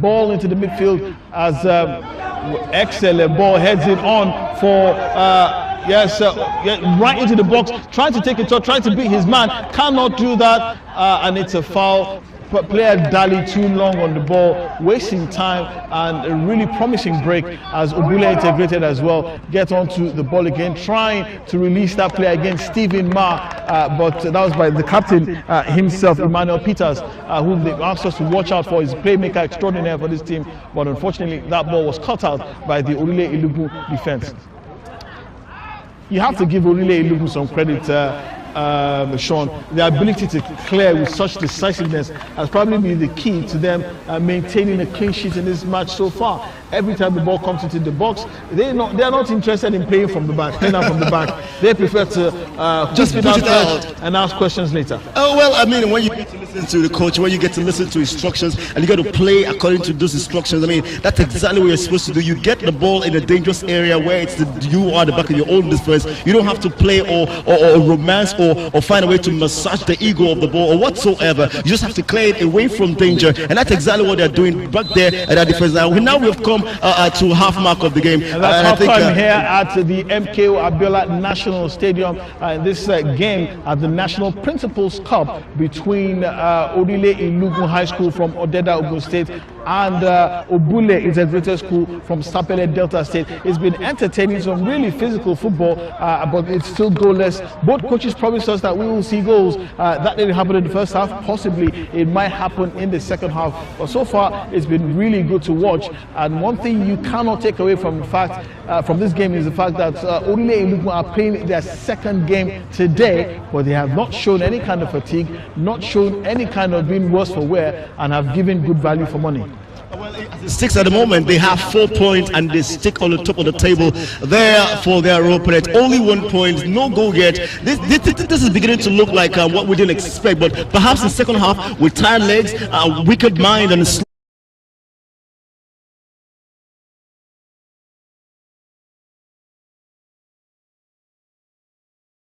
Ball into the midfield as excellent ball heads it on for right into the box, trying to take it out, trying to beat his man, cannot do that, and it's a foul. But player Dali too long on the ball, wasting time, and a really promising break as Obule integrated as well. Get onto the ball again, trying to release that player against Stephen Ma, but that was by the captain himself, Emmanuel Peters, whom they asked us to watch out for. His playmaker extraordinaire for this team, but unfortunately that ball was cut out by the Orile Ilugu defense. You have to give Orile Ilugu some credit, Sean. The ability to clear with such decisiveness has probably been the key to them maintaining a clean sheet in this match so far. Every time the ball comes into the box, they are not interested in playing from the back, playing out from the back. They prefer to just put it out and ask questions later. Oh, well, I mean, when you get to listen to the coach, when you get to listen to instructions, and you got to play according to those instructions, I mean, that's exactly what you're supposed to do. You get the ball in a dangerous area where it's you are the back of your own defense. You don't have to play or romance or find a way to massage the ego of the ball or whatsoever. You just have to clear it away from danger, and that's exactly what they're doing back there at our defense. Now we've come to half mark of the game. And that's half time here at the MKO Abiola National Stadium. In this game at the National Principals Cup between Orile Ilugu High School from Odeda, Ogun State, and Obule Integrated School from Sapele Delta State. It's been entertaining, some really physical football, but it's still goalless. Both coaches promised us that we will see goals. That didn't happen in the first half. Possibly it might happen in the second half. But so far, it's been really good to watch. And one thing you cannot take away from the fact from this game is the fact that Orile Ilugu are playing their second game today, but they have not shown any kind of fatigue, not shown any kind of being worse for wear, and have given good value for money. Well, it sticks at the moment. They have 4 points and they stick on the top of the table there for their opponent. Only 1 point, no goal yet. This is beginning to look like what we didn't expect, but perhaps in the second half with tired legs, wicked mind, and a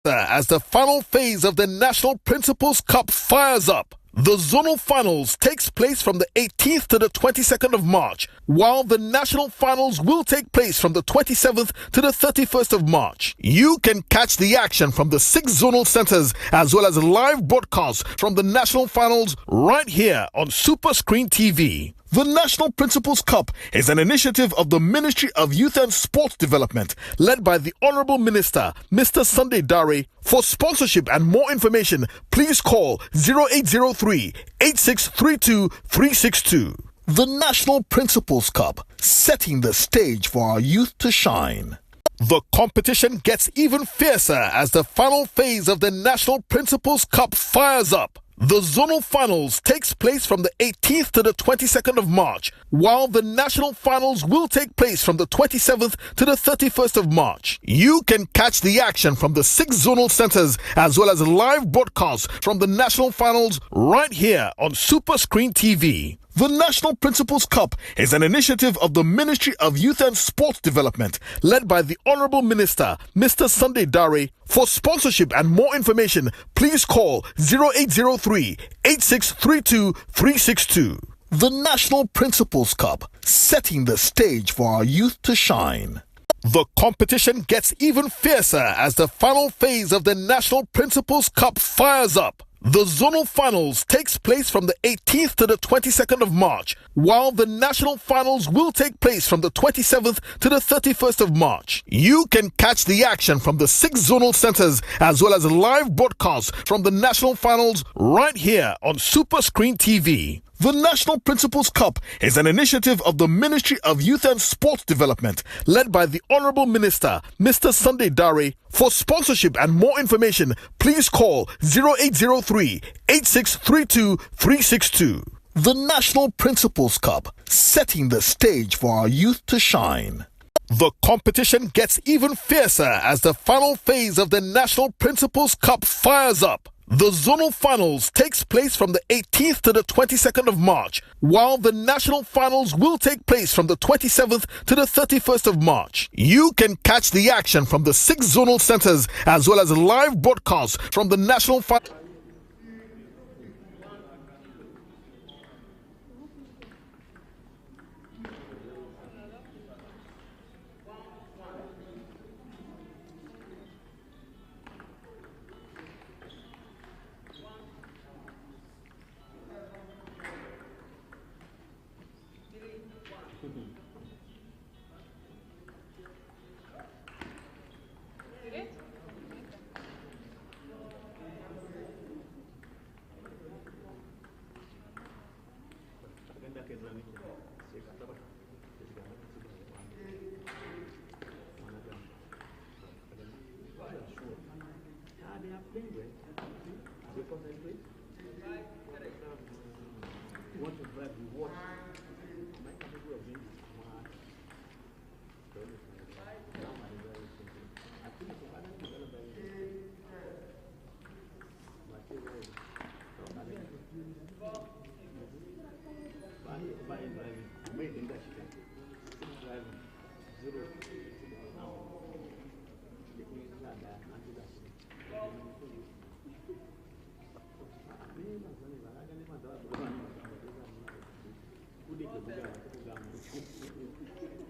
as the final phase of the National Principals Cup fires up. The zonal finals takes place from the 18th to the 22nd of March, while the national finals will take place from the 27th to the 31st of March. You can catch the action from the 6 zonal centers as well as live broadcasts from the national finals right here on Super Screen TV. The National Principals Cup is an initiative of the Ministry of Youth and Sports Development, led by the Honorable Minister, Mr. Sunday Dare. For sponsorship and more information, please call 0803 8632 362. The National Principals Cup, setting the stage for our youth to shine. The competition gets even fiercer as the final phase of the National Principals Cup fires up. The zonal finals takes place from the 18th to the 22nd of March, while the national finals will take place from the 27th to the 31st of March. You can catch the action from the 6 zonal centers as well as live broadcasts from the national finals right here on Super Screen TV. The National Principals Cup is an initiative of the Ministry of Youth and Sports Development, led by the Honorable Minister, Mr. Sunday Dare. For sponsorship and more information, please call 0803 8632 362. The National Principals Cup, setting the stage for our youth to shine. The competition gets even fiercer as the final phase of the National Principals Cup fires up. The zonal finals takes place from the 18th to the 22nd of March, while the national finals will take place from the 27th to the 31st of March. You can catch the action from the 6 zonal centers as well as live broadcasts from the national finals right here on Super Screen TV. The National Principals Cup is an initiative of the Ministry of Youth and Sports Development, led by the Honorable Minister, Mr. Sunday Dare. For sponsorship and more information, please call 0803 8632 362. The National Principals Cup, setting the stage for our youth to shine. The competition gets even fiercer as the final phase of the National Principals Cup fires up. The zonal finals takes place from the 18th to the 22nd of March, while the national finals will take place from the 27th to the 31st of March. You can catch the action from the 6 zonal centers as well as live broadcasts from the national finals.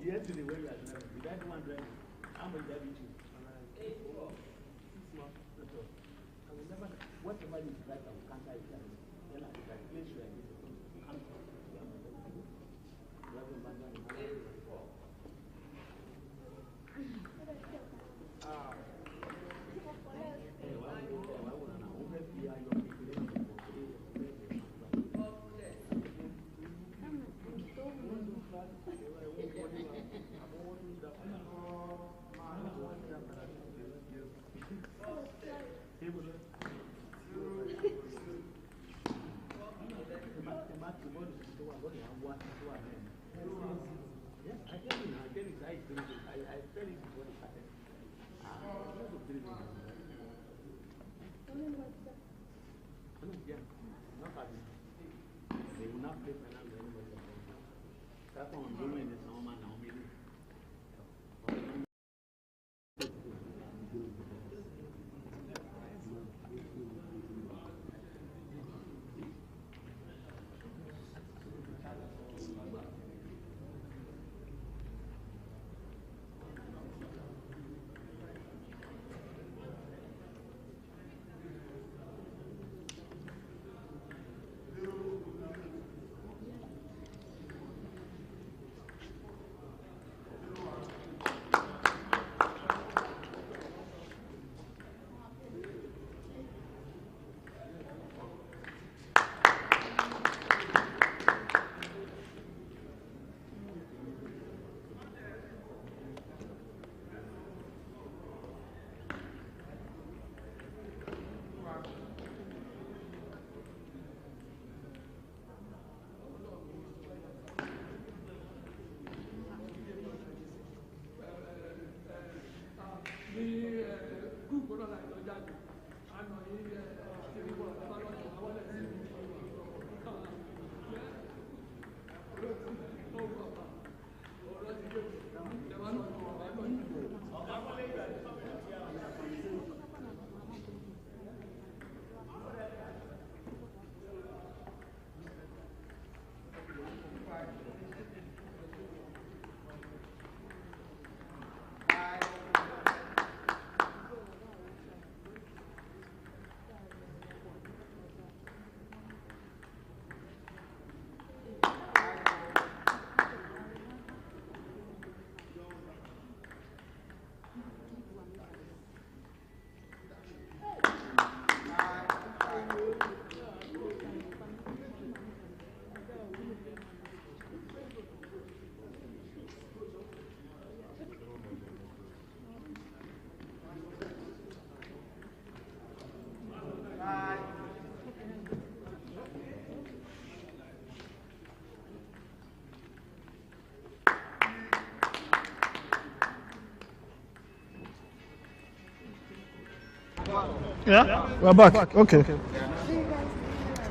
Yesterday when we had did I do one driving? How much did I do? 6 months. I will never, whatever you drive, I will counter it. Then I place you like this. Yeah? We're back. Okay.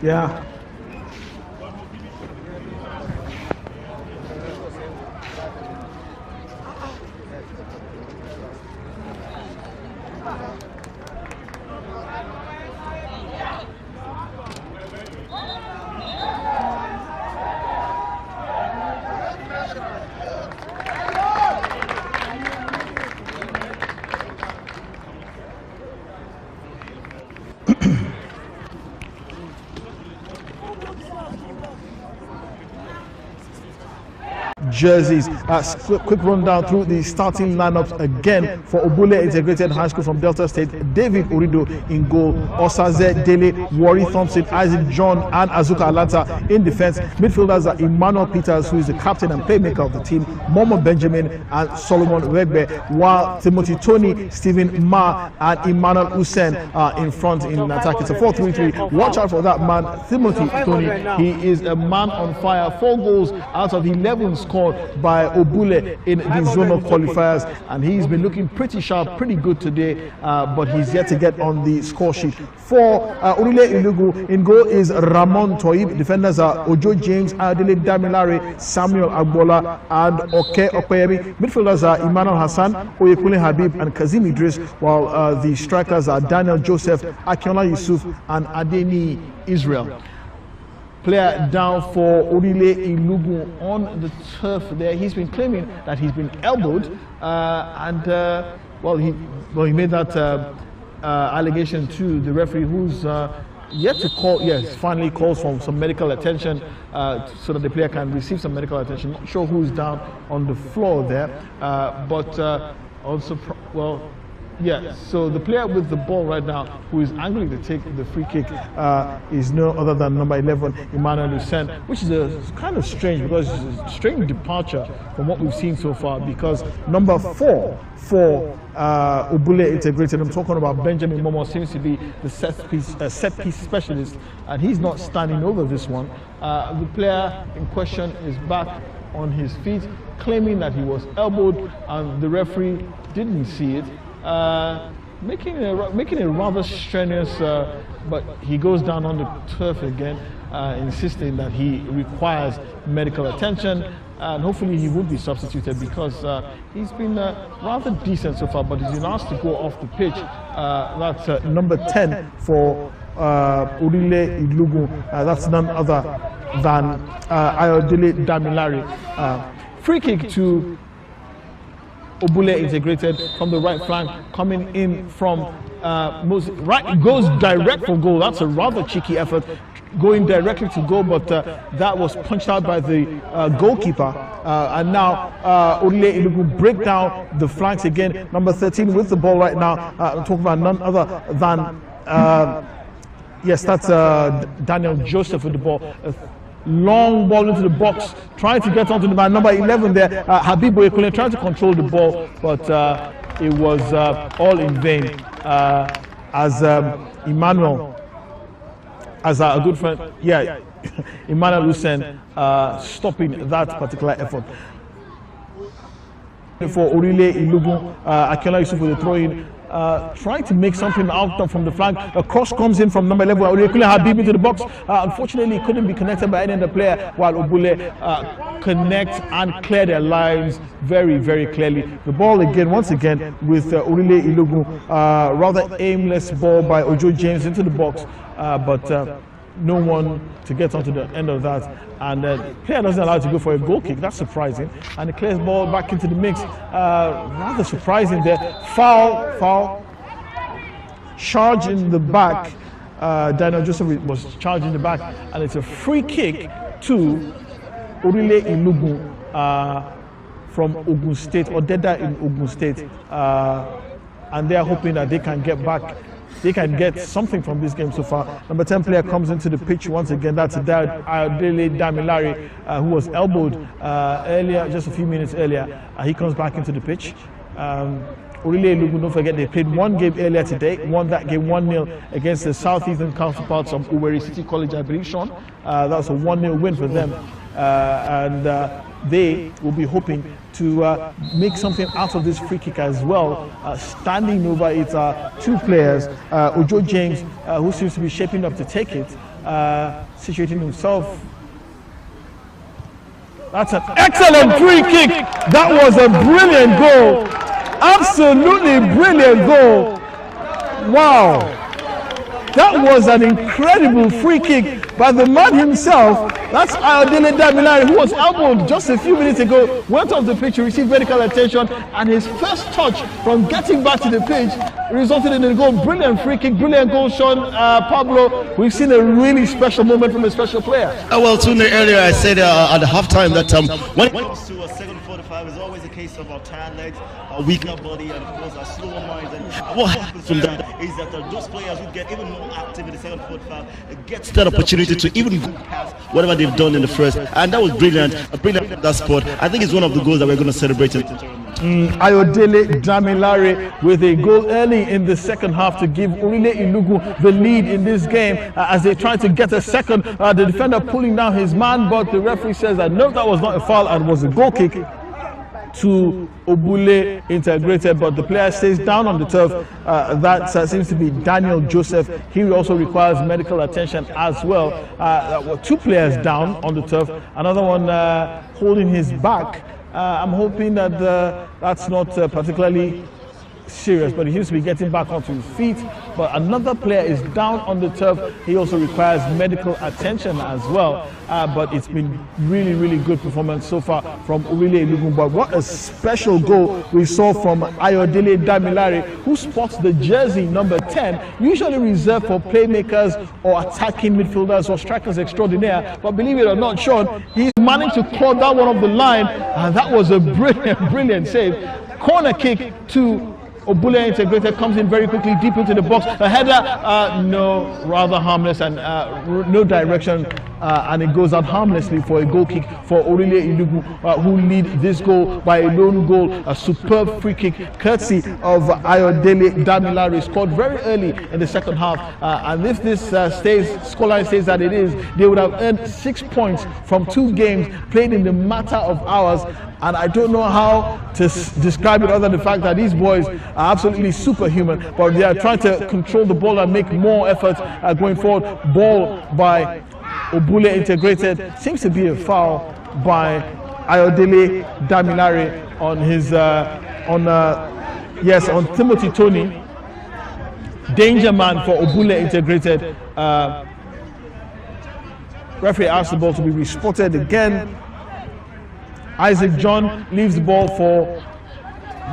Yeah. jerseys. Quick rundown through the starting lineups again for Obule Integrated High School from Delta State. David Orido in goal, Osaze Dele, Wari Thompson, Isaac John and Azuka Alanta in defense. Midfielders are Emmanuel Peters, who is the captain and playmaker of the team, Momo Benjamin and Solomon Wegbe, while Timothy Tony, Stephen Ma and Emmanuel Hussein are in front in attack. It's a 4-3-3. Watch out for that man, Timothy Tony. He is a man on fire. 4 goals out of 11 scored by Obule in the zonal qualifiers, and he's been looking pretty sharp, pretty good today, but he's yet to get on the score sheet. For Urile Ilugu, in goal is Ramon Toib. Defenders are Ojo James, Adele Damilare, Samuel Agbola and Oke Okweyemi. Midfielders are Emmanuel Hassan, Oyekule Habib and Kazim Idris, while the strikers are Daniel Joseph, Akinola Yusuf and Adeni Israel. Player down for Urile Ilugu on the turf there. He's been claiming that he's been elbowed, he made that allegation to the referee, who's yet to call. Yes, finally calls for some medical attention so that the player can receive some medical attention. Not sure who's down on the floor there, yeah, so the player with the ball right now, who is angling to take the free kick, is no other than number 11, Emmanuel Hussein, which is a kind of strange, because it's a strange departure from what we've seen so far, because number 4 for Obule Integrated, I'm talking about Benjamin Momo, seems to be the set piece specialist, and he's not standing over this one. The player in question is back on his feet, claiming that he was elbowed, and the referee didn't see it. Making it rather strenuous, but he goes down on the turf again, insisting that he requires medical attention, and hopefully he would be substituted, because he's been rather decent so far, but he's been asked to go off the pitch. That's number 10 for Urile Ilugu. That's none other than Ayodele Damilare. Free kick to Obule Integrated from the right flank, coming in from goes direct for goal. That's a rather cheeky effort, going directly to goal, but that was punched out by the goalkeeper. And now Obule Ilugu break down the flanks again. Number 13 with the ball right now. I'm talking about none other than yes, that's Daniel Joseph with the ball. Long ball into the box, trying to get onto the man. Number 11 there, Habib Oyekule, trying to control the ball, but it was all in vain, as Emmanuel, as a good friend, Emmanuel Hussein stopping that particular effort. For Urile Ilugu, Akinola Yusuf with the throw-in, trying to make something out from the flank. A cross comes in from number 11, Oyekule Habib into the box. Unfortunately, it couldn't be connected by any other player, while Obule connect and clear their lines very, very clearly. The ball again, once again, with Urile Ilugu. Rather aimless ball by Ojo James into the box, but no one to get onto the end of that, and the player doesn't allow it to go for a goal kick. That's surprising, and the clears ball back into the mix. Rather surprising there. Foul, charge in the back. Daniel Joseph was charged in the back, and it's a free kick to Urile Ilugu from Ogun State, or Deda in Ogun State, and they are hoping that they can get back. They can get something from this game so far. Number 10 player comes into the pitch once again. That's Ayodele Damilare, who was elbowed earlier, just a few minutes earlier. He comes back into the pitch. Urile Ilugu, don't forget, they played one game earlier today, won that game 1-0 against the southeastern counterparts of Owerri City College, I believe, Sean. That was a 1-0 win for them. And they will be hoping to make something out of this free kick as well, standing over its 2 players, Ojo James, who seems to be shaping up to take it, situating himself. That's an excellent free kick. That was a brilliant goal, absolutely brilliant goal. Wow, that was an incredible free kick by the man himself. That's Ayodele Damilare, who was elbowed just a few minutes ago, went off the pitch to receive medical attention, and his first touch from getting back to the pitch resulted in a goal. Brilliant free kick, brilliant goal, Sean. Pablo, we've seen a really special moment from a special player. Well, Tune, earlier I said at the halftime that when it comes to a second 45, it's always a case of our tired legs, our weaker body, and of course our slower minds. And what happens from that is that those players who get even more active in the second 45 gets that opportunity to even go past whatever they've done in the first. And that was brilliant, brilliant in that sport. I think it's one of the goals that we're going to celebrate in the tournament. Ayodele Damilare with a goal early in the second half to give Orile Ilugu the lead in this game as they try to get a second. The defender pulling down his man, but the referee says that no, that was not a foul and was a goal kick to Obule Integrated, but the player stays down on the turf. That seems to be Daniel Joseph. He also requires medical attention as well. Two players down on the turf, another one holding his back. I'm hoping that that's not particularly serious, but he seems to be getting back onto his feet. But another player is down on the turf. He also requires medical attention as well. But it's been really, really good performance so far from Orile Ilugun. But what a special goal we saw from Ayodele Damilare, who sports the jersey number 10, usually reserved for playmakers or attacking midfielders or strikers extraordinaire. But believe it or not, Sean, he managed to claw down one of the line, and that was a brilliant, brilliant save. Corner kick to Obule Integrated, comes in very quickly deep into the box. A header, no, rather harmless, and no direction, and it goes out harmlessly for a goal kick for Orile Ilugu, who lead this goal by a lone goal. A superb free kick courtesy of Ayodele Damilare, scored very early in the second half. And if this scoreline stays that it is, they would have earned 6 points from 2 games played in the matter of hours. And I don't know how to describe it other than the fact that these boys are absolutely superhuman, but they are trying to control the ball and make more effort going forward. Ball by Obule Integrated, seems to be a foul by Ayodele Damilare on his on Timothy Tony. Danger man for Obule Integrated. Referee asked the ball to be respotted again. Isaac John leaves the ball for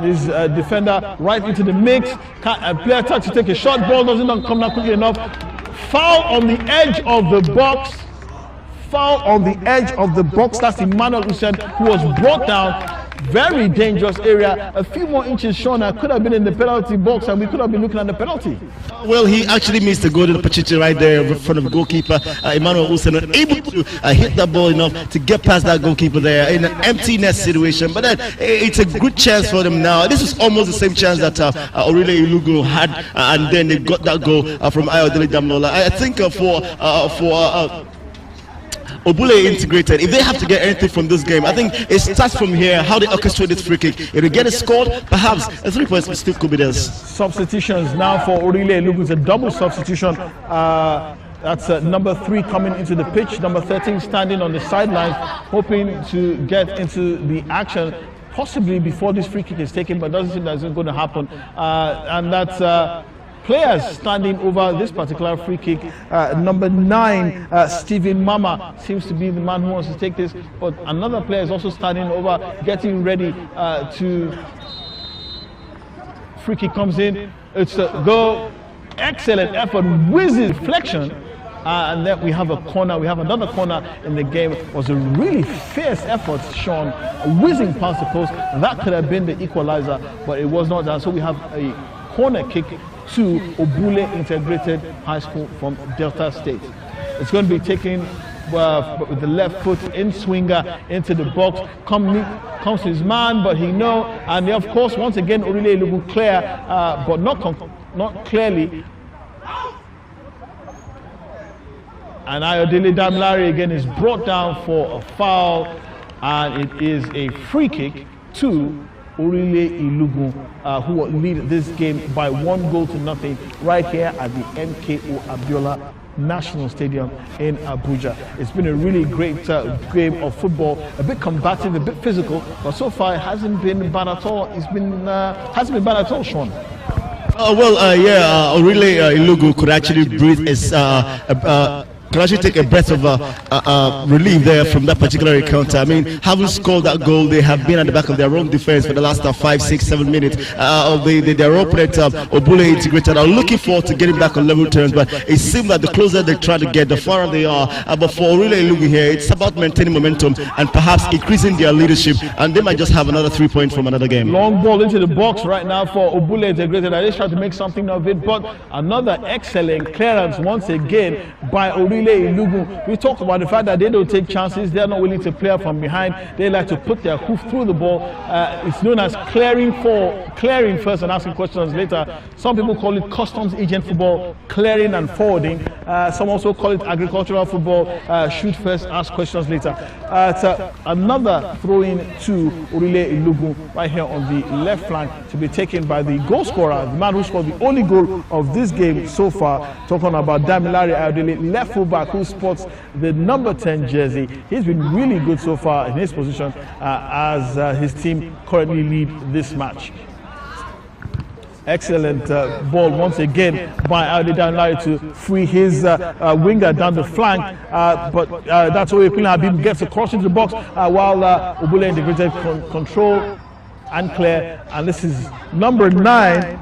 his defender right into the mix. Player tries to take a short ball, doesn't come down quickly enough. Foul on the edge of the box. Foul on the edge of the box. That's Emmanuel Hussein, who was brought down. Very dangerous area. A few more inches, Sean, could have been in the penalty box, and we could have been looking at the penalty. Well, he actually missed the goal to the Pachichi right there in front of the goalkeeper. Emmanuel Hussein able to hit that ball enough to get past that goalkeeper there in an empty net situation. But then it's a good chance for them now. This is almost the same chance that Orile Ilugu had, and then they got that goal from Ayodele Damilare. I think for Obule Integrated, if they have to get anything from this game, I think it starts from here, how they orchestrate this free kick. If they get it scored, perhaps a 3 points still could be theirs. Substitutions now for Orile Ilugu. It's a double substitution. That's number 3 coming into the pitch, number 13 standing on the sideline, hoping to get into the action possibly before this free kick is taken, but doesn't seem that's going to happen. And that's players standing over this particular free kick. Number 9, Stephen Mama, seems to be the man who wants to take this, but another player is also standing over, getting ready to. Free kick comes in. It's a go. Excellent effort, whizzing deflection. And then we have a corner. We have another corner in the game. It was a really fierce effort, Sean, whizzing past the post. That could have been the equalizer, but it was not that. So we have a corner kick to Obule Integrated High School from Delta State. It's going to be taken with the left foot in swinger into the box. Comes his man, but he no. And of course, once again, Orile Ilugu clear, but not clearly. And Ayodele Damilare again is brought down for a foul, and it is a free kick to Orile Ilugu, who will lead this game by 1-0 right here at the MKO Abiola National Stadium in Abuja. It's been a really great game of football, a bit combative, a bit physical, but so far it hasn't been bad at all. Hasn't been bad at all, Sean. Orile Ilugu could actually breathe can actually take a breath of relief there from that particular encounter. I mean, having scored that goal, they have been at the back of their own defense for the last 5, 6, 7 minutes of their opponent, Obule Integrated, are looking forward to getting back on level terms, but it seems that the closer they try to get, the farther they are. But for Orile Ilugu here, it's about maintaining momentum and perhaps increasing their leadership, and they might just have another 3 points from another game. Long ball into the box right now for Obule Integrated. I just tried to make something of it, but another excellent clearance once again by Orile Ilugu. We talked about the fact that they don't take chances. They're not willing to play from behind. They like to put their hoof through the ball. It's known as clearing first and asking questions later. Some people call it customs agent football, clearing and forwarding. Some also call it agricultural football, shoot first, ask questions later. Another throw-in to Orile Ilugu right here on the left flank to be taken by the goal scorer, the man who scored the only goal of this game so far. Talking about Damilare Ayodele, left fullback who sports the number 10 jersey. He's been really good so far in his position as his team currently lead this match. Excellent ball once again by Damilare to free his winger down the flank, but that's where Habib gets across into the box while Obule Integrated control and clear, and this is number 9.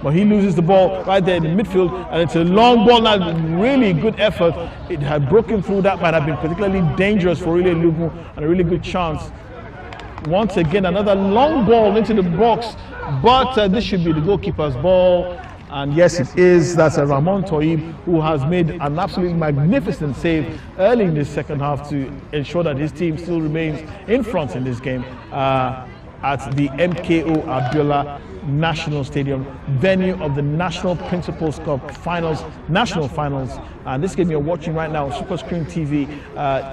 But he loses the ball right there in the midfield, and it's a long ball now. Really good effort. It had broken through. That might have been particularly dangerous for Orile Ilugu, and a really good chance. Once again, another long ball into the box, but this should be the goalkeeper's ball. And yes, it is. That's a Ramon Toib who has made an absolutely magnificent save early in the second half to ensure that his team still remains in front in this game at the MKO Abiola National Stadium, venue of the National Principals Cup Finals, National Finals. And this game you're watching right now on Super Screen TV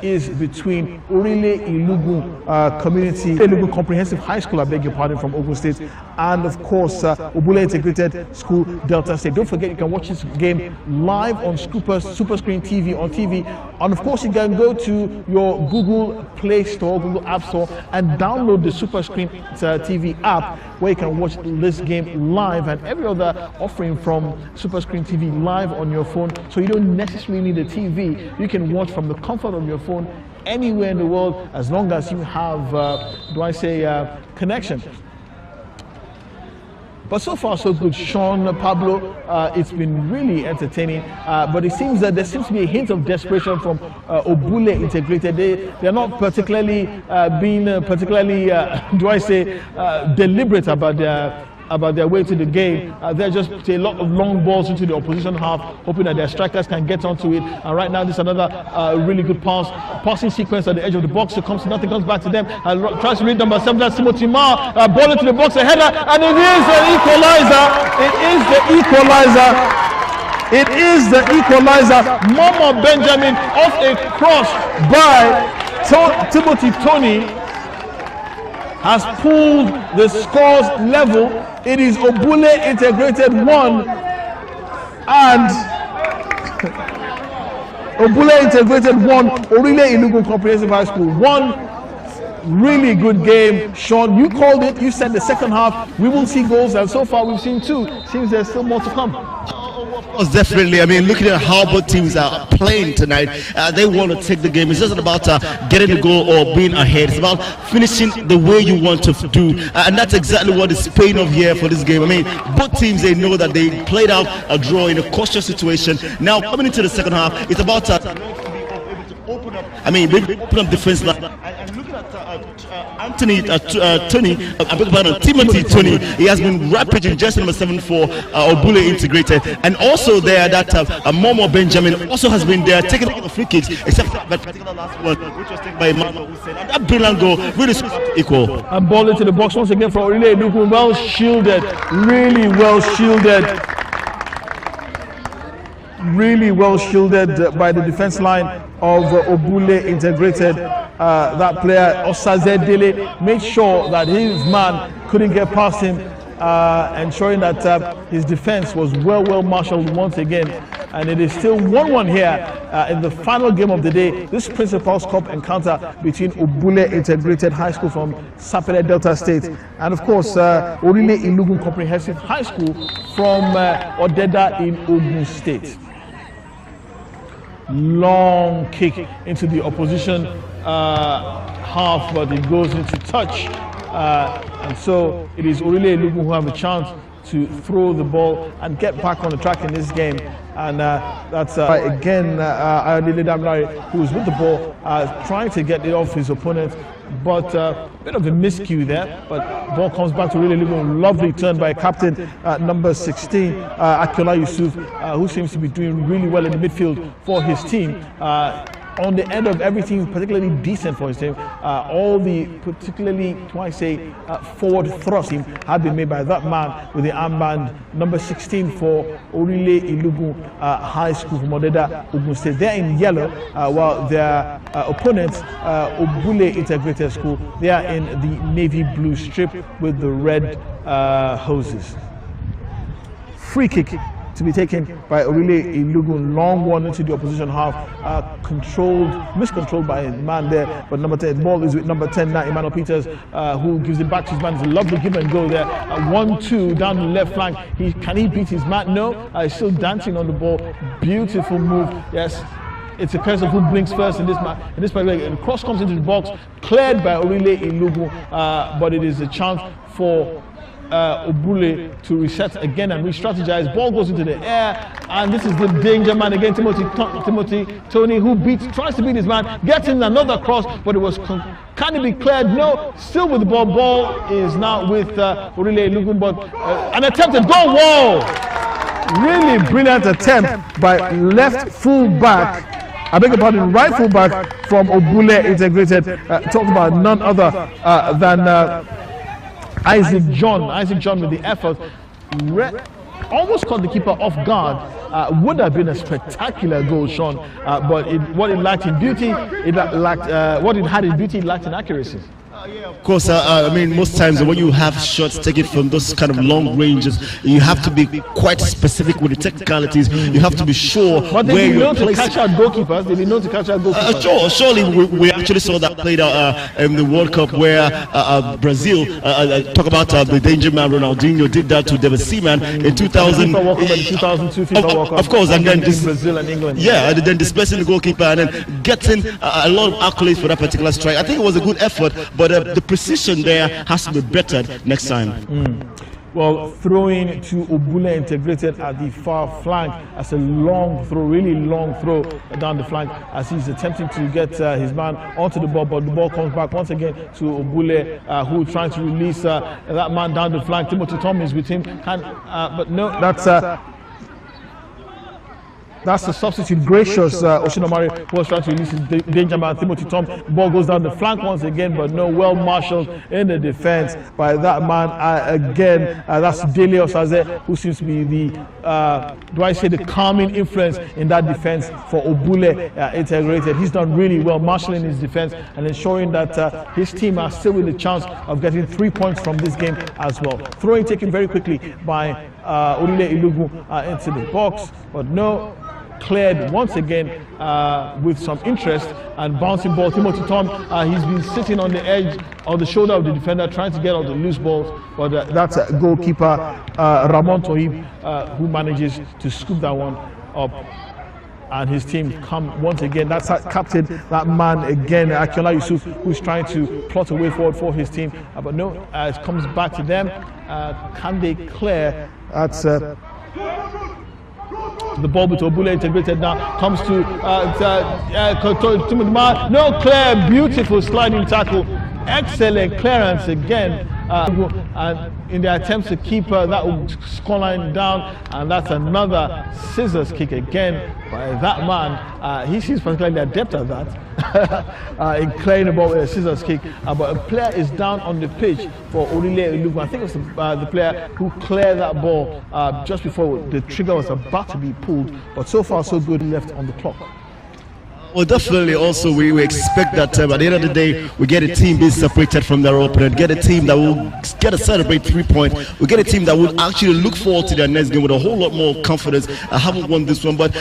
is between Orile Ilugu Ilugu Comprehensive High School, I beg your pardon, from Ogun State, and of course Obule Integrated School, Delta State. Don't forget you can watch this game live on Super Screen TV on TV, and of course you can go to your Google Play Store, Google App Store, and download the Super Screen TV app where you can watch this game live and every other offering from Super Screen TV live on your phone, so you don't necessarily need a TV. You can watch from the comfort of your phone anywhere in the world as long as you have, connection. But so far so good, Sean Pablo. It's been really entertaining, but it seems that there seems to be a hint of desperation from Obule Integrated. They're not particularly being deliberate about their way to the game. They're just a lot of long balls into the opposition half, hoping that their strikers can get onto it. And right now, this is another really good passing sequence at the edge of the box. So nothing comes back to them. Tries to read number 7, that's Timothy Ma. Ball into the box, a header, and it is an equalizer. It is the equalizer. It is the equalizer. Momo Benjamin off a cross by Timothy Tony has pulled the scores level. It is Obule Integrated 1 and Obule Integrated 1, Orile Ilugu Comprehensive High School 1. Really good game, Sean. You called it. You said the second half we will see goals, and so far we've seen 2. Seems there's still more to come. Of course, definitely. I mean, looking at how both teams are playing tonight, they want to take the game. It's just about getting the goal or being ahead. It's about finishing the way you want to do, and that's exactly what is paying off here for this game. I mean, both teams, they know that they played out a draw in a cautious situation. Now, coming into the second half, it's about open up. I mean, maybe open up defense line. And looking at Timothy Tony, he has been rampaging just number 7 for Obule Integrated, and also there that Momo Benjamin also has been there taking all the free kicks, except that particular last one, which was taken by Emmanuel Hussein. And that brilliant goal really equal. And ball into the box once again for Orile Ilugu, well shielded, really well shielded. Really well shielded by the defense line of Obule Integrated. That player Osazedele made sure that his man couldn't get past him, ensuring that his defense was well marshaled once again. And it is still 1-1 here in the final game of the day. This Principals Cup encounter between Obule Integrated High School from Sapele Delta State and, of course, Orile Ilugun Comprehensive High School from Odeda in Ogun State. Long kick into the opposition half, but it goes into touch. And so it is Orile Ilugun who have a chance to throw the ball and get back on the track in this game. And that's again Ayodele Damilare, who's with the ball, trying to get it off his opponent, but a bit of a miscue there. But ball comes back to Orile Ilugun. Lovely turn by captain number 16, Akiola Yusuf, who seems to be doing really well in the midfield for his team. On the end of everything, particularly decent for his team. All the particularly, forward thrusting had been made by that man with the armband number 16 for Orile Ilugun High School from Odeda, Ogun State. They're in yellow, while their opponents, Obule Integrated School, they are in the navy blue strip with the red hoses. Free kick to be taken by Orile Ilugun, long one into the opposition half, miscontrolled by his man there, but number 10, ball is with number 10 now, Emmanuel Peters, who gives it back to his man. It's a lovely give and go there, 1-2 down the left flank. Can he beat his man? No, he's still dancing on the ball. Beautiful move, yes. It's a case of who blinks first in this match. In this particular, and cross comes into the box, cleared by Orile Ilugun, but it is a chance for Obule to reset again and re-strategize. Ball goes into the air, and this is the danger man again, Timothy Tony, who tries to beat his man, gets in another cross, but it was can it be cleared? No, still with the ball. Ball is now with Orile Ilugun, but an attempted goal. Whoa! Really brilliant attempt by left full back. I beg your pardon, right full back from Obule Integrated. Talked about none other than Isaac John with the effort, almost caught the keeper off guard. Would have been a spectacular goal, Sean, but what it lacked in beauty, it lacked in accuracy. Of course, I mean, most times when you have shots taken from those kind of long ranges, you have to be quite specific with the technicalities. You have to be sure but where you're placing. To catch out goalkeepers. They didn't know to catch out goalkeepers. Surely we actually saw that played out in the World Cup where Brazil, talk about the danger man Ronaldinho did that to David Seaman in 2000. 2002 FIFA World Cup. Of course, and then Brazil and England. Yeah, and then displacing the goalkeeper and then getting a lot of accolades for that particular strike. I think it was a good effort, but the precision there has to be bettered next time. Well, throwing to Obule Integrated at the far flank. That's a long throw, really long throw down the flank as he's attempting to get his man onto the ball, but the ball comes back once again to Obule, who is trying to release that man down the flank. Timothy Tom is with him, but no, that's the substitute, Gracious Oshinomari, who was trying to release his danger man, Timothy Tom. Ball goes down the flank once again, but no, well marshaled in the defense by that man again. That's Dele Osaze, who seems to be the calming influence in that defense for Obule Integrated. He's done really well marshalling his defense and ensuring that his team are still with a chance of getting 3 points from this game as well. Throwing taken very quickly by Orile Ilugun into the box, but no, cleared once again with some interest and bouncing ball. Timothy Tom, he's been sitting on the edge of the shoulder of the defender trying to get out the loose balls, but that's goalkeeper Ramon Tohib who manages to scoop that one up. And his team come once again. That's captain, that man again, Akiola Yusuf, who's trying to plot a way forward for his team. But no, it comes back to them. Can they clear? That's the ball with Obule Integrated now comes to no, clear, beautiful sliding tackle, excellent clearance again, and in the attempts to keep that scoreline down, and that's another scissors kick again by that man. He seems particularly adept at that, in clearing the ball with a scissors kick, but a player is down on the pitch for Orile Ilugun. I think it was the player who cleared that ball just before the trigger was about to be pulled, but so far so good left on the clock. Well, definitely. Also, we expect that at the end of the day, we get a team being separated from their opponent, get a team that will get to celebrate 3 points. We get a team that will actually look forward to their next game with a whole lot more confidence. I haven't won this one, but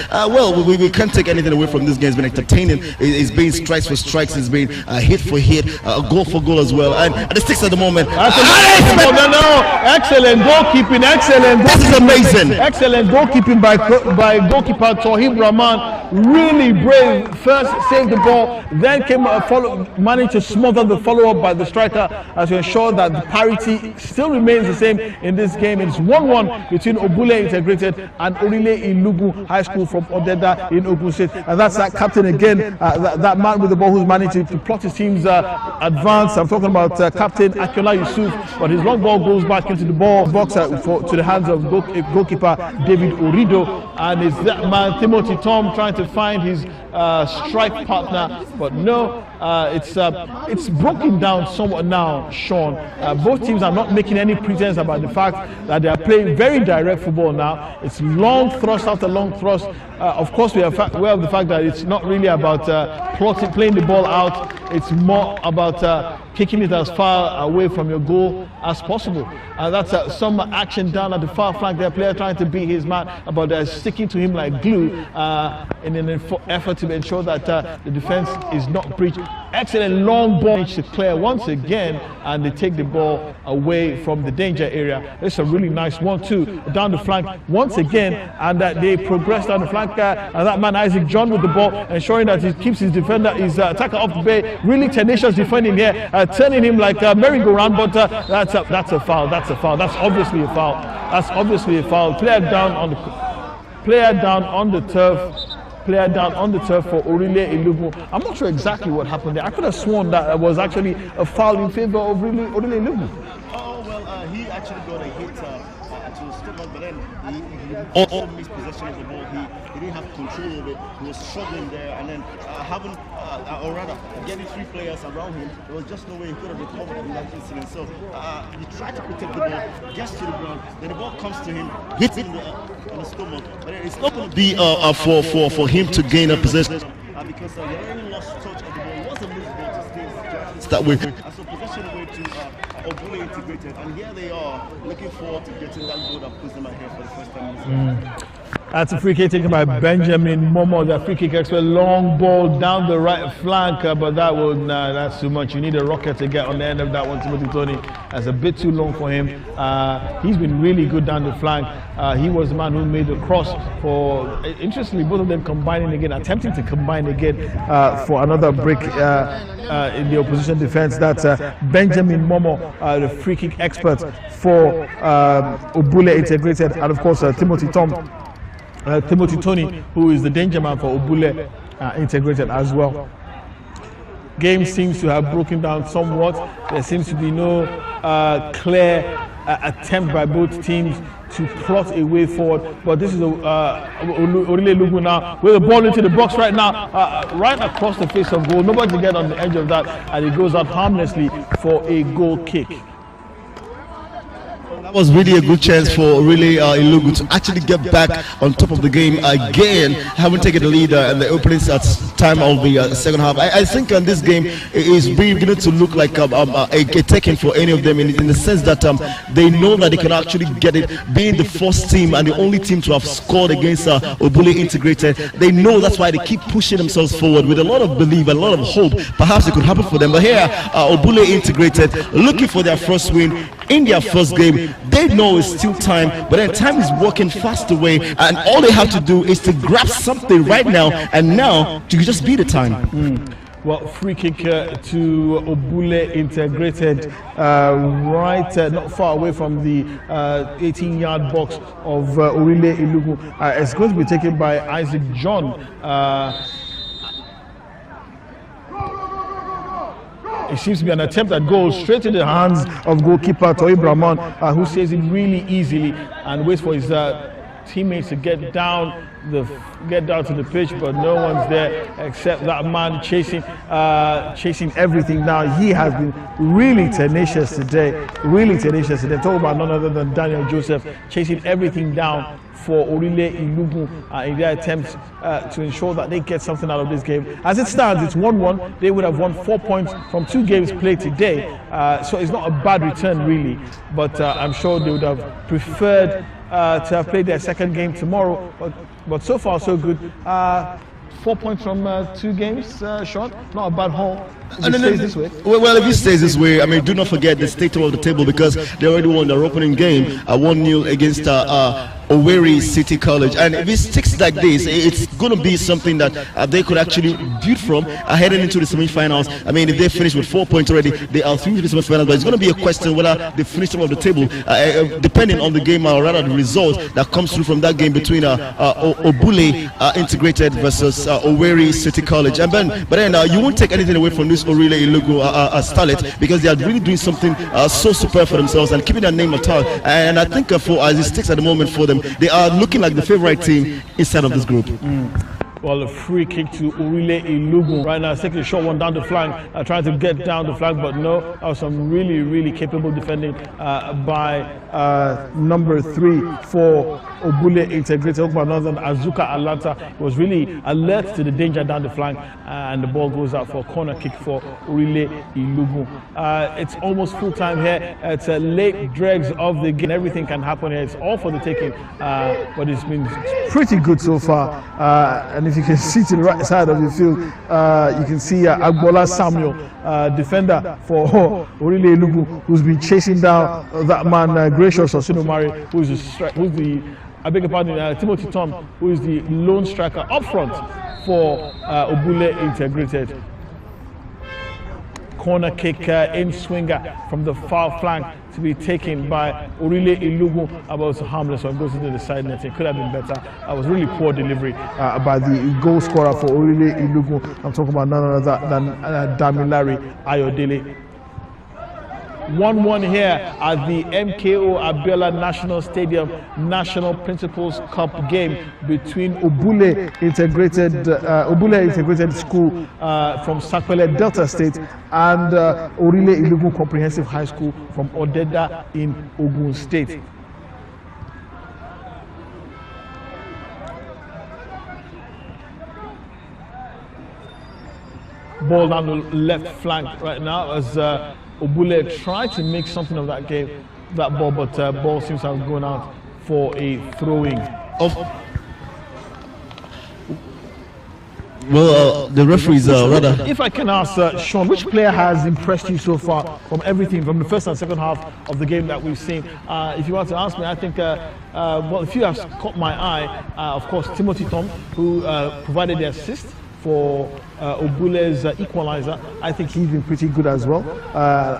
we can't take anything away from this game. It's been entertaining. It's been strikes for strikes. It's been hit for hit, goal for goal as well. And at the sticks at the moment. Excellent goalkeeping. Excellent. This is amazing. Excellent goalkeeping by goalkeeper Tawhib Rahman. Really brave. First saved the ball, then managed to smother the follow-up by the striker as to ensure that the parity still remains the same in this game. It's 1-1 between Obule Integrated and Orile Ilugu High School from Odeda in Ogun State. And that's that captain again, that man with the ball who's managed to plot his team's advance. I'm talking about Captain Akiola Yusuf, but his long ball goes back into the box to the hands of goalkeeper David Orido, and it's that man Timothy Tom trying to find his strike partner, but no, it's broken down somewhat now, Sean. Both teams are not making any pretense about the fact that they are playing very direct football now. It's long thrust after long thrust. Of course, we are aware of the fact that it's not really about playing the ball out. It's more about kicking it as far away from your goal as possible. That's some action down at the far flank. Their player trying to beat his man, but they're sticking to him like glue in an effort to ensure that the defense is not breached. Excellent long ball to clear once again, and they take the ball away from the danger area. It's a really nice 1-2 down the flank once again, and they progress down the flank. And that man Isaac John with the ball, ensuring that he keeps his defender, his attacker up the bay. Really tenacious defending here, turning him like a merry-go-round. But that's a foul. That's a foul. That's obviously a foul. That's obviously a foul. Player down on the turf. Player down on the turf for Orile Ilugu. I'm not sure exactly what happened there. I could have sworn that was actually a foul in favor of Orile Ilugu. Oh, well, he actually got a hit to the stomach, but then he also missed possession of the ball. He didn't have control of it. He was struggling there, and then getting 3 players around him, there was just no way he could have recovered in that incident. So he tried to protect the ball, gets to the ground, then the ball comes to him, hits him in the stomach. But it's not going to be for him to gain a possession because he already lost touch of the ball. It was a loose ball to stay that way. And so possession away to Obule Integrated, and here they are looking forward to getting that goal that puts them ahead for the first time. That's a free kick taken by Benjamin Momo, the free kick expert. Long ball down the right flank, but that's too much. You need a rocket to get on the end of that one, Timothy Tony. That's a bit too long for him. He's been really good down the flank. He was the man who made the cross for, interestingly, both of them combining again, attempting to combine again for another break in the opposition defense. That's Benjamin Momo, the free kick expert for Obule Integrated, and of course Timothy Tony, who is the danger man for Obule Integrated as well. Game seems to have broken down somewhat. There seems to be no clear attempt by both teams to plot a way forward. But this is Orile Ilugu now with the ball into the box right now, right across the face of goal. Nobody to get on the edge of that, and it goes out harmlessly for a goal kick. That was really a good chance for Orile Ilugu to actually get back on top of the game again, having taken the lead in the opening time of the second half. I think this game is beginning to look like a taking for any of them in the sense that they know that they can actually get it, being the first team and the only team to have scored against Obule Integrated. They know that's why they keep pushing themselves forward with a lot of belief, a lot of hope. Perhaps it could happen for them. But here, Obule Integrated looking for their first win in their first game. They know it's still time, but then time is walking fast away, and all they have to do is to grab something right now, and now to just be the time. Well, free kick to Obule Integrated, right not far away from the 18-yard box of Orile Ilugu. It's going to be taken by Isaac John. It seems to be an attempt at goal straight in the hands of goalkeeper Tawhib Rahman, who saves it really easily and waits for his teammates to get down to the pitch, but no one's there except that man chasing everything down. He has been really tenacious today. Talk about none other than Daniel Joseph chasing everything down for Orile Ilugun in their attempts to ensure that they get something out of this game. As it stands, it's 1-1. They would have won 4 points from 2 games played today, so it's not a bad return really, but I'm sure they would have preferred to have played their second game tomorrow, but so far so good. 4 points from 2 games, Sean. Not a bad haul. If it stays this way. Well, if it stays this way, I mean, do not forget the state of the table, because they already won their opening game 1-0 against Owerri City College. And if it sticks like this, it's going to be something that they could actually build from heading into the semi-finals. I mean, if they finish with 4 points already, they are through the semi-finals. But it's going to be a question whether they finish top of the table, depending on the game, or rather the result that comes through from that game between Obule Integrated versus Owerri City College. And but then you won't take anything away from this Orile Ilugun starlet, because they are really doing something so superb for themselves and keeping their name atop. And I think for as it sticks at the moment for them, they are looking like the favorite team inside of this group. Well, a free kick to Orile Ilugun right now. It's taking a short one down the flank, trying to get down the flank, but no, that was some really capable defending by number 3 for Obule Integrated. Another Azuka Alanta was really alert to the danger down the flank, and the ball goes out for a corner kick for Orile Ilugun. It's almost full time here. It's a late dregs of the game. Everything can happen here. It's all for the taking, but it's been pretty good so far. And if you can see to the right side of the field, you can see Agbola Samuel, defender for Orile Ilugun, who's been chasing down that man Gracious Osinomari, who's the I beg your pardon, Timothy Tom, who is the lone striker up front for Obule Integrated. Corner kick in swinger from the far flank to be taken by Orile Ilugun. About harmless one, goes into the side net. It could have been better. It was really poor delivery by the goal scorer for Orile Ilugun. I'm talking about none other than Damilari Ayodele. 1-1 here at the MKO Abiola National Stadium National Principals Cup game between Obule Integrated School from Sakwele Delta State and Orile Ilugun Comprehensive High School from Odeda in Ogun State. Ball down the left flank right now as Obule tried to make something of that game, that ball, but ball seems to have gone out for a throwing. Well, the referees rather. If I can ask Sean, which player has impressed you so far from everything, from the first and second half of the game that we've seen? If you want to ask me, I think, well, a few have caught my eye. Of course, Timothy Tom, who provided the assist for Obule's equalizer. I think he's been pretty good as well.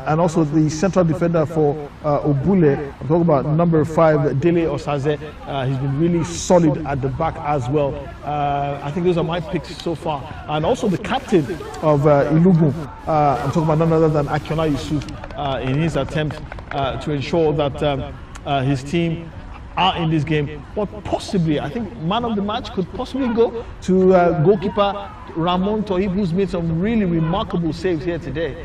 And also the central defender for Obule, I'm talking about number 5, Dele Osaze. He's been really solid at the back as well. I think those are my picks so far. And also the captain of Ilugun, I'm talking about none other than Akiola Yusuf, in his attempt to ensure that his team are in this game, but possibly, I think man of the match could possibly go to goalkeeper Ramon Tohib, who's made some really remarkable saves here today.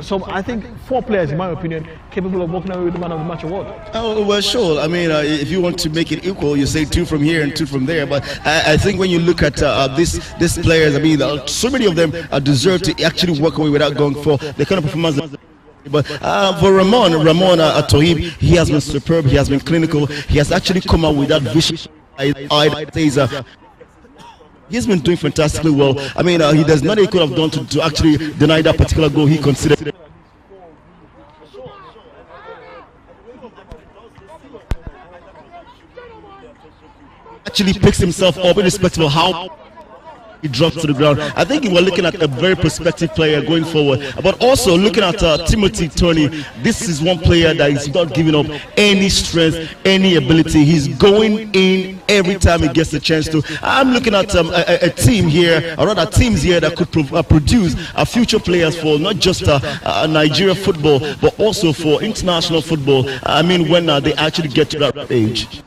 So I think 4 players, in my opinion, capable of walking away with the man of the match award. Oh, well, sure. I mean, if you want to make it equal, you say 2 from here and 2 from there. But I think when you look at these players, I mean, so many of them deserve to actually walk away without going for the kind of performance. But for Ramon Tohib, he has been superb, he has been clinical, he has actually come out with that vision. He's been doing fantastically well. I mean, there's nothing he could have done to actually deny that particular goal he considered. Actually picks himself up irrespective of how he drops to the ground. I think we're looking at a very prospective player going forward. But also looking at Timothy Tony, this is one player that is not giving up any strength, any ability. He's going in every time he gets a chance to. I'm looking at a team here, or rather teams here that could produce future players for not just Nigeria football, but also for international football. I mean, when they actually get to that age.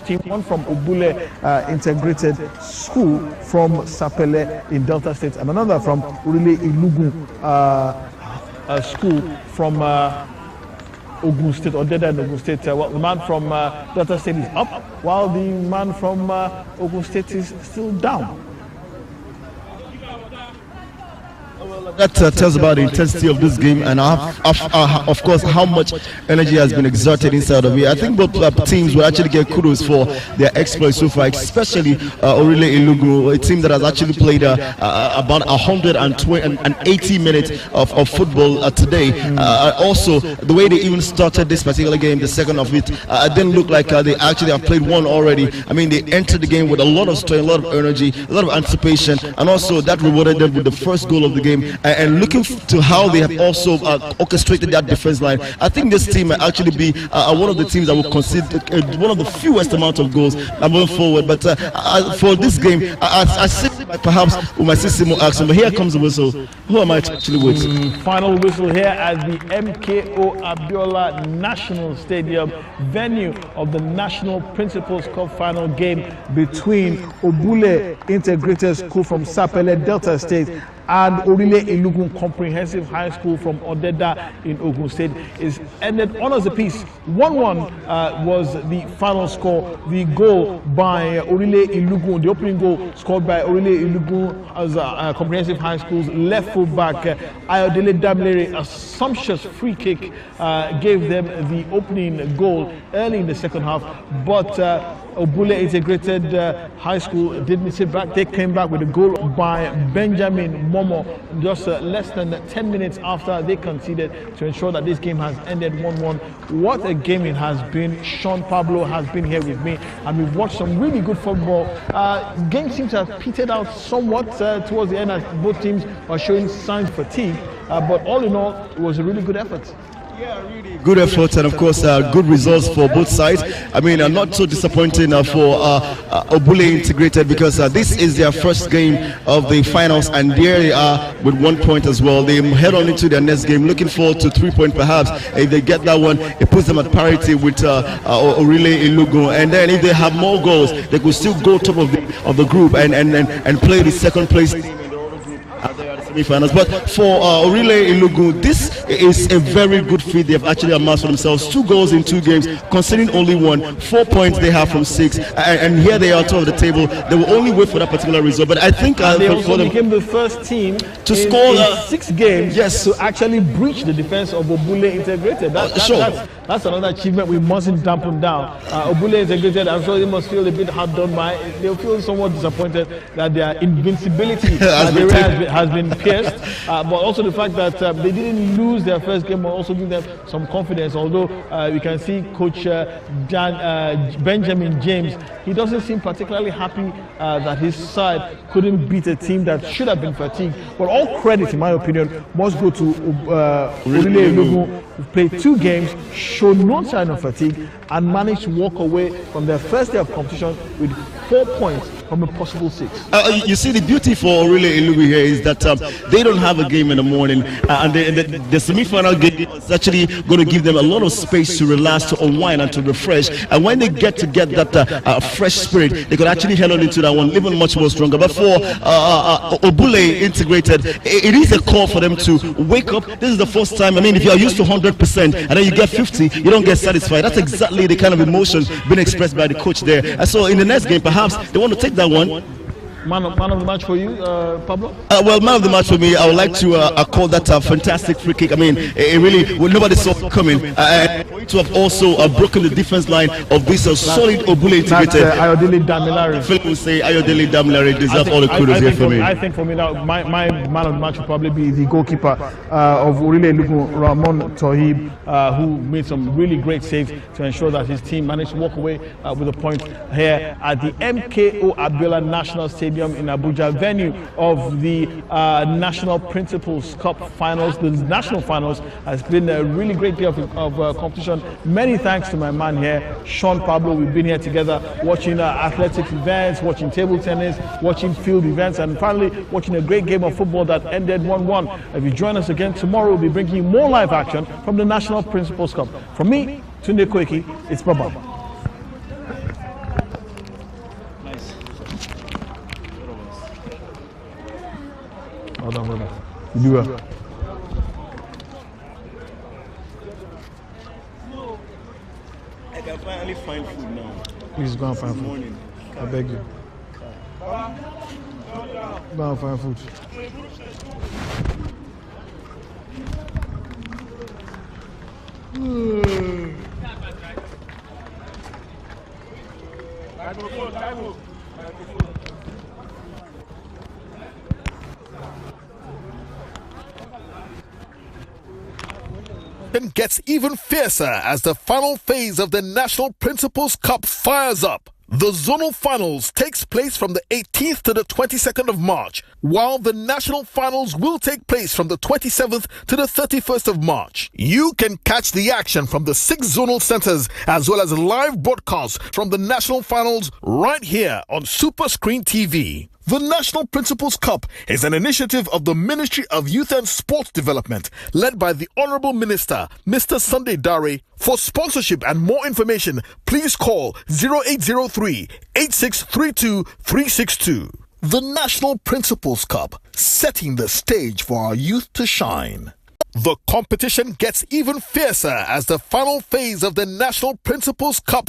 Team one from Obule Integrated School from Sapele in Delta State, and another from Urile Ilugu School from Ogun State, Odeda in Ogun State. Well, the man from Delta State is up, while the man from Ogun State is still down. That tells about the intensity of this game and of course how much energy has been exerted inside of it. I think both teams will actually get kudos for their exploits so far, especially Orile Ilugu, a team that has actually played about 180 minutes of football today. Also, the way they even started this particular game, the second of it, didn't look like they actually have played one already. I mean, they entered the game with a lot of strength, a lot of energy, a lot of anticipation, and also that rewarded them with the first goal of the game. And looking to how they have also orchestrated that defense line, I think this team might actually be one of the teams that will concede one of the fewest amount of goals moving forward. But for this game, I see perhaps we might see some more action. But here comes the whistle. Who am I actually with? Final whistle here at the MKO Abiola National Stadium, venue of the National Principals Cup final game between Obule Integrated School from Sapele, Delta State, and Orile Ilugu Comprehensive High School from Odeda in Ogun State. Is ended honors apiece. 1-1 was the final score. The goal by Orile Ilugu, the opening goal scored by Orile Ilugu as Comprehensive High School's left full back Ayodele Damilere. A sumptuous free kick gave them the opening goal early in the second half, but Obule Integrated High School didn't sit back. They came back with a goal by Benjamin Momo just less than 10 minutes after they conceded to ensure that this game has ended 1-1. What a game it has been. Sean Pablo has been here with me, and we've watched some really good football. Game seems to have petered out somewhat towards the end as both teams are showing signs of fatigue, but all in all, it was a really good effort. Yeah, really good effort, and of course good results for both sides. I mean, not so disappointing for Obule Integrated, because this is their first game of the finals, and there they are with 1 point as well. They head on into their next game, looking forward to 3 points perhaps. If they get that one, it puts them at parity with Orile Ilugu, and then if they have more goals, they could still go top of the group and play the second place team in the other group at the semi-finals. But for Orile Ilugu, this is a very good feat they have actually amassed for themselves. 2 goals in 2 games, conceding only 1. 4 points they have from 6, and here they are top of the table. They will only wait for that particular result. But I think they also became the first team to score in 6 games to actually breach the defense of Obule Integrated. That's another achievement we mustn't dampen down. Obule Integrated, I'm sure they must feel a bit hard done by. They'll feel somewhat disappointed that their invincibility has been pierced, but also the fact that they didn't lose their first game will also give them some confidence. Although we can see Coach Benjamin James, he doesn't seem particularly happy that his side couldn't beat a team that should have been fatigued. But all credit, in my opinion, must go to Orile Ilugu, who played 2 games, showed no sign of fatigue, and managed to walk away from their first day of competition with 4 points from a possible 6. You see, the beauty for Orile Ilugu here is that they don't have a game in the morning, and the semi-final game is actually going to give them a lot of space to relax, to unwind, and to refresh. And when they get that fresh spirit, they could actually head on into that one even much more stronger. But for Obule Integrated, it is a call for them to wake up. This is the first time. I mean, if you are used to 100% and then you get 50, you don't get satisfied. That's exactly the kind of emotion being expressed by the coach there. And so in the next game, perhaps they want to take that one. Man of the match for you, Pablo? Well, man of the match for me, I would like to call that a fantastic free kick. I mean, it really, nobody saw it coming. For it to have also broken the defense line of this solid Obule That's integrated. Ayodele Damilare. Philip will say Ayodele Damilare deserve all the kudos here for me. I think for me now, my man of the match will probably be the goalkeeper of Orile Lugu, Ramon Tohib, who made some really great saves to ensure that his team managed to walk away with a point here at the MKO Abiola National Stadium in Abuja, venue of the National Principals Cup Finals. The national finals has been a really great day of competition. Many thanks to my man here, Sean Pablo. We've been here together watching athletic events, watching table tennis, watching field events, and finally watching a great game of football that ended 1-1. If you join us again tomorrow, we'll be bringing you more live action from the National Principals Cup. From me, Tunde Koiki, it's bye-bye. Nice. Well done, brother. You do well. I can finally find food now. Please go and find food. Morning. I beg you. Go and find food. It gets even fiercer as the final phase of the National Principals Cup fires up. The zonal finals takes place from the 18th to the 22nd of March, while the national finals will take place from the 27th to the 31st of March. You can catch the action from the 6 zonal centers as well as live broadcasts from the national finals right here on Super Screen TV. The National Principals Cup is an initiative of the Ministry of Youth and Sports Development, led by the Honorable Minister, Mr. Sunday Dare. For sponsorship and more information, please call 0803 8632 362. The National Principals Cup, setting the stage for our youth to shine. The competition gets even fiercer as the final phase of the National Principals Cup